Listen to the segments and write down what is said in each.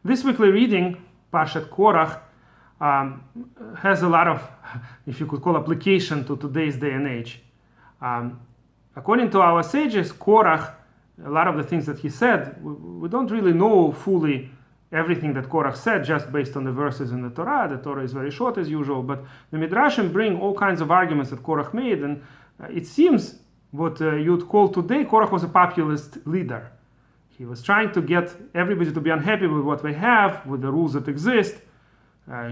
this weekly reading, Parshat Korach, has a lot of, if you could call, application to today's day and age. According to our sages, Korach, a lot of the things that he said, we don't really know fully everything that Korach said just based on the verses in the Torah. The Torah is very short as usual, but the Midrashim bring all kinds of arguments that Korach made, and it seems what you'd call today, Korach was a populist leader. He was trying to get everybody to be unhappy with what we have, with the rules that exist.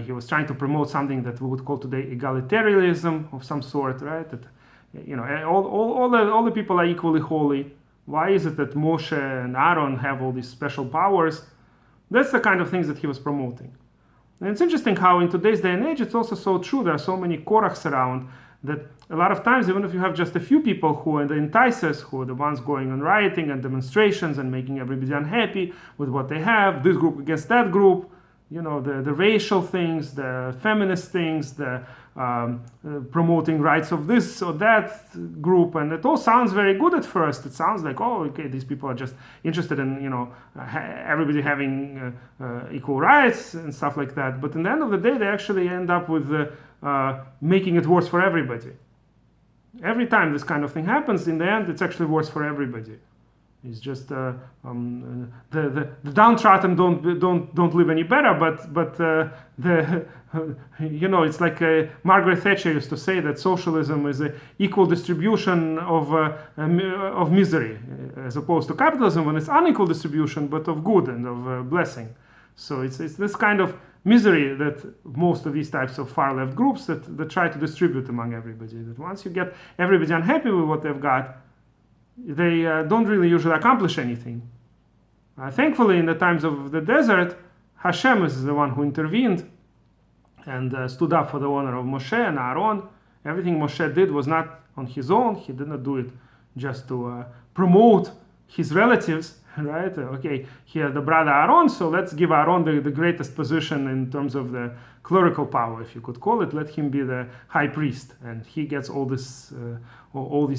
He was trying to promote something that we would call today egalitarianism of some sort, right? That, all the people are equally holy. Why is it that Moshe and Aaron have all these special powers? That's the kind of things that he was promoting. And it's interesting how in today's day and age, it's also so true. There are so many Korachs around that a lot of times, even if you have just a few people who are the entices, who are the ones going on rioting and demonstrations and making everybody unhappy with what they have, this group against that group, the racial things, the feminist things, the promoting rights of this or that group, and it all sounds very good at first. It sounds like, oh, okay, these people are just interested in, everybody having equal rights and stuff like that. But in the end of the day, they actually end up with making it worse for everybody. Every time this kind of thing happens, in the end, it's actually worse for everybody. It's just the downtrodden don't live any better, but it's like Margaret Thatcher used to say that socialism is an equal distribution of misery, as opposed to capitalism when it's unequal distribution, but of good and of blessing. So it's this kind of misery that most of these types of far left groups that try to distribute among everybody. That once you get everybody unhappy with what they've got, they don't really usually accomplish anything. Thankfully, in the times of the desert, Hashem is the one who intervened and stood up for the honor of Moshe and Aaron. Everything Moshe did was not on his own. He did not do it just to promote his relatives, right? Okay, here the brother Aaron, so let's give Aaron the greatest position in terms of the clerical power, if you could call it. Let him be the high priest, and he gets all these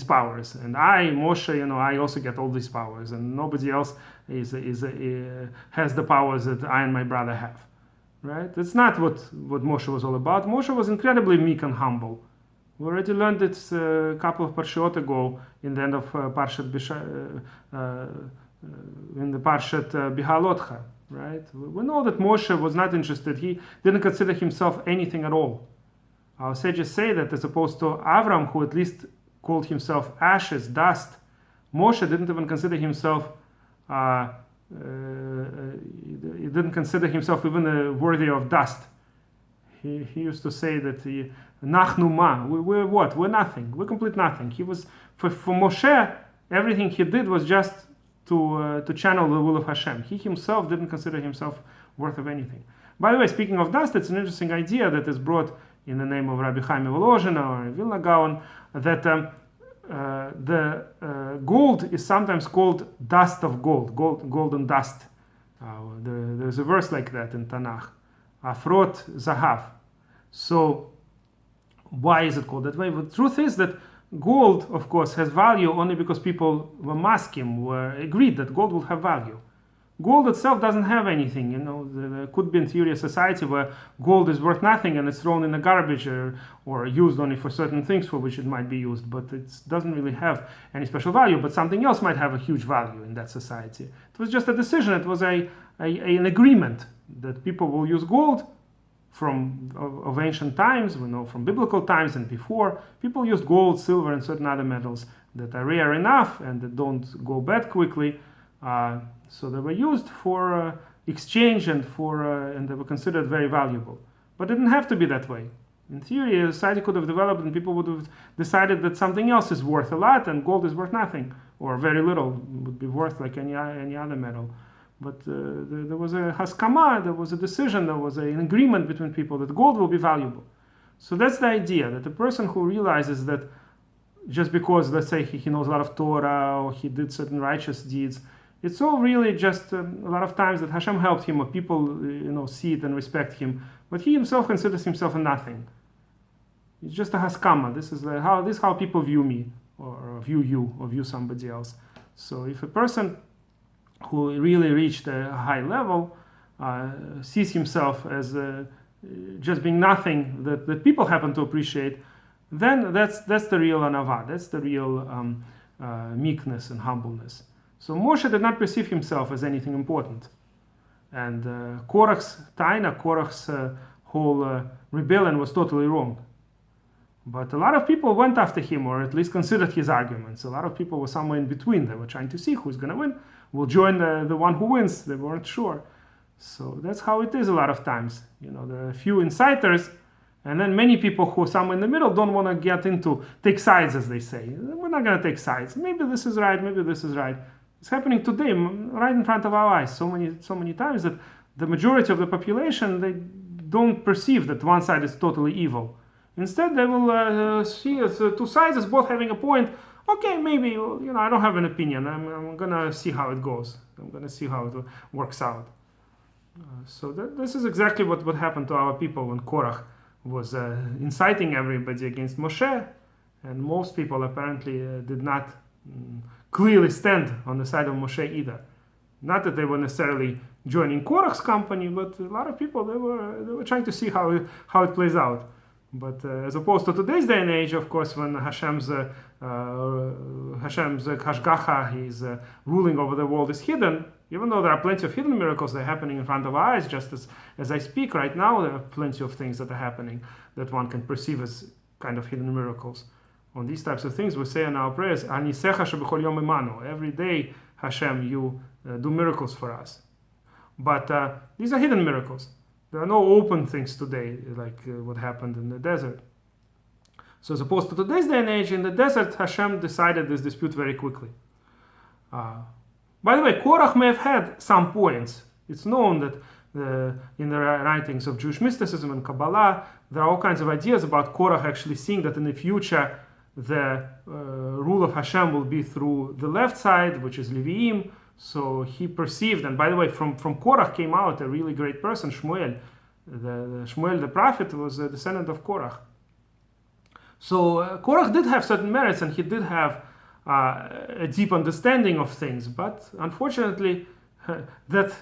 powers. And I, Moshe, I also get all these powers, and nobody else has the powers that I and my brother have, right? That's not what Moshe was all about. Moshe was incredibly meek and humble. We already learned it a couple of parshiot ago in the end of Parshat Bihalotcha, right? We know that Moshe was not interested. He didn't consider himself anything at all. Our sages say that as opposed to Avram, who at least called himself ashes, dust, Moshe didn't even consider himself he didn't consider himself even worthy of dust. He used to say that Nachnu ma, we're what? We're nothing. We're complete nothing. He was for Moshe, everything he did was just to channel the will of Hashem. He himself didn't consider himself worth of anything. By the way, speaking of dust, it's an interesting idea that is brought in the name of Rabbi Chaim Volozhin or Vilna Gaon, that the gold is sometimes called dust of golden dust. There's a verse like that in Tanakh, Afrot Zahav. So why is it called that way? But the truth is that gold, of course, has value only because people were maskim, were agreed that gold would have value. Gold itself doesn't have anything. There could be in theory a society where gold is worth nothing and it's thrown in the garbage or used only for certain things for which it might be used, but it doesn't really have any special value. But something else might have a huge value in that society. It was just a decision. It was an agreement that people will use gold of ancient times. We know from biblical times and before, people used gold, silver, and certain other metals that are rare enough and that don't go bad quickly. So they were used for exchange and they were considered very valuable. But it didn't have to be that way. In theory, a society could have developed and people would have decided that something else is worth a lot and gold is worth nothing, or very little, would be worth like any other metal. But there was a haskama, there was a decision, there was an agreement between people that gold will be valuable. So that's the idea, that the person who realizes that just because, let's say, he knows a lot of Torah or he did certain righteous deeds, it's all really just a lot of times that Hashem helped him or people see it and respect him, but he himself considers himself a nothing. It's just a haskama. This is how people view me or view you or view somebody else. So if a person who really reached a high level sees himself as just being nothing that people happen to appreciate, then that's the real anava, that's the real meekness and humbleness. So Moshe did not perceive himself as anything important. And Korach's taina, Korach's whole rebellion was totally wrong. But a lot of people went after him, or at least considered his arguments. A lot of people were somewhere in between. They were trying to see who's going to win. We'll join the one who wins. They weren't sure. So that's how it is a lot of times. There are a few inciters, and then many people who are somewhere in the middle don't want to take sides, as they say. We're not going to take sides. Maybe this is right, maybe this is right. It's happening today, right in front of our eyes, so many times that the majority of the population, they don't perceive that one side is totally evil. Instead, they will see two sides as both having a point. Okay, maybe, I don't have an opinion. I'm going to see how it goes. I'm going to see how it works out. So this is exactly what happened to our people when Korach was inciting everybody against Moshe. And most people apparently did not clearly stand on the side of Moshe either. Not that they were necessarily joining Korach's company, but a lot of people, they were trying to see how it plays out. But as opposed to today's day and age, of course, when Hashem's hashgacha, his ruling over the world is hidden, even though there are plenty of hidden miracles that are happening in front of our eyes, just as I speak right now, there are plenty of things that are happening that one can perceive as kind of hidden miracles. On these types of things, we say in our prayers, every day, Hashem, you do miracles for us. But these are hidden miracles. There are no open things today, like what happened in the desert. So as opposed to today's day and age, in the desert, Hashem decided this dispute very quickly. By the way, Korach may have had some points. It's known that in the writings of Jewish mysticism and Kabbalah, there are all kinds of ideas about Korach actually seeing that in the future, the rule of Hashem will be through the left side, which is Leviim. So he perceived, and by the way, from Korach came out a really great person, Shmuel. Shmuel the prophet was a descendant of Korach. So Korach did have certain merits, and he did have a deep understanding of things, but unfortunately, that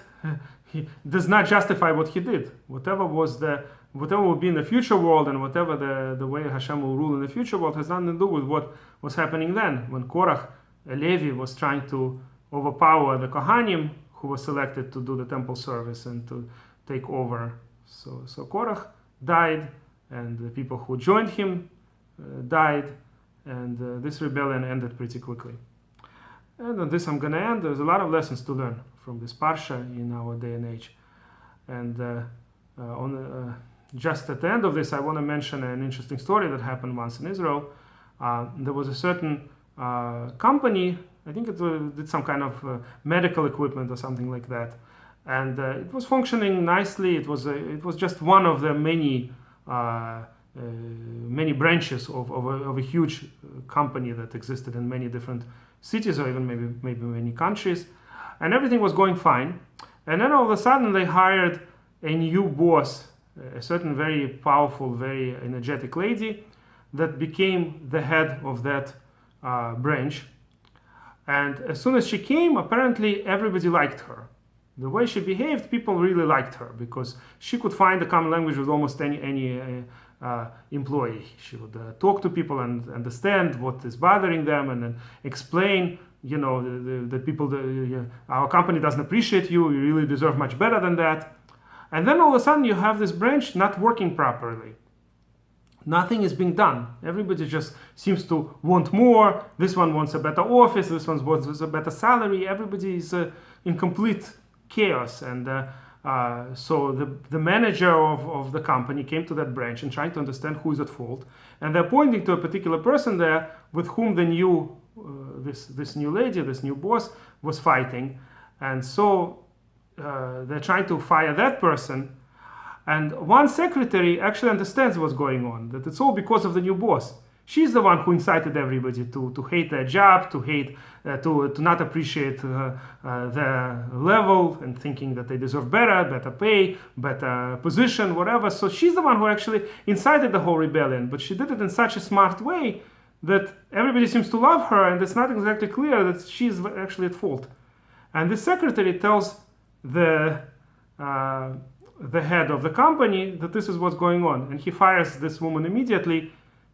he does not justify what he did. Whatever will be in the future world, and whatever the way Hashem will rule in the future world, has nothing to do with what was happening then, when Korach, a Levi, was trying to overpower the Kohanim who were selected to do the temple service and to take over. So Korach died, and the people who joined him died, and this rebellion ended pretty quickly. And on this I'm going to end. There's a lot of lessons to learn from this parsha in our day and age. And just at the end of this, I want to mention an interesting story that happened once in Israel. There was a certain company, I think it did some kind of medical equipment or something like that, and it was functioning nicely. It was just one of the many branches of a huge company that existed in many different cities, or even maybe many countries, and everything was going fine. And then all of a sudden they hired a new boss, a certain very powerful, very energetic lady that became the head of that branch. And as soon as she came, apparently everybody liked her. The way she behaved, people really liked her, because she could find a common language with almost any employee. She would talk to people and understand what is bothering them, and then explain, the people, our company doesn't appreciate you, you really deserve much better than that. And then all of a sudden you have this branch not working properly. Nothing is being done. Everybody just seems to want more. This one wants a better office. This one wants a better salary. Everybody is in complete chaos. And so the manager of the company came to that branch and tried to understand who is at fault. And they're pointing to a particular person there with whom the new, this new lady, this new boss, was fighting. And so they're trying to fire that person. And one secretary actually understands what's going on, that it's all because of the new boss. She's the one who incited everybody to hate their job, to hate, to not appreciate their level, and thinking that they deserve better pay, better position, whatever. So she's the one who actually incited the whole rebellion, but she did it in such a smart way that everybody seems to love her, and it's not exactly clear that she's actually at fault. And the secretary tells the the head of the company that this is what's going on, and he fires this woman immediately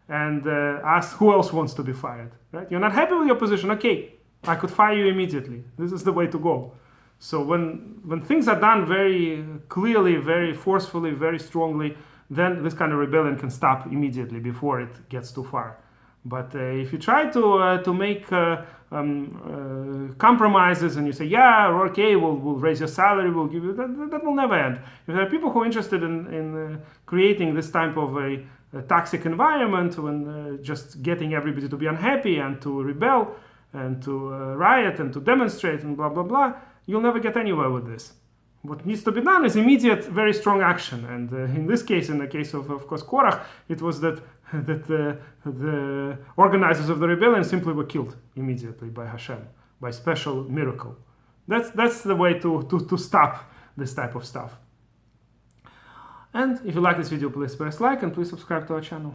and asks who else wants to be fired. Right? You're not happy with your position? Okay, I could fire you immediately. This is the way to go. So when things are done very clearly, very forcefully, very strongly, then this kind of rebellion can stop immediately before it gets too far. But if you try to make compromises and you say, yeah, okay, we'll raise your salary, we'll give you, that will never end. If there are people who are interested in creating this type of a toxic environment, when just getting everybody to be unhappy and to rebel and to riot and to demonstrate and blah, blah, blah, you'll never get anywhere with this. What needs to be done is immediate, very strong action. And in this case, in the case of course, Korach, it was that the organizers of the rebellion simply were killed immediately by Hashem, by special miracle. That's the way to stop this type of stuff. And if you like this video, please press like and please subscribe to our channel.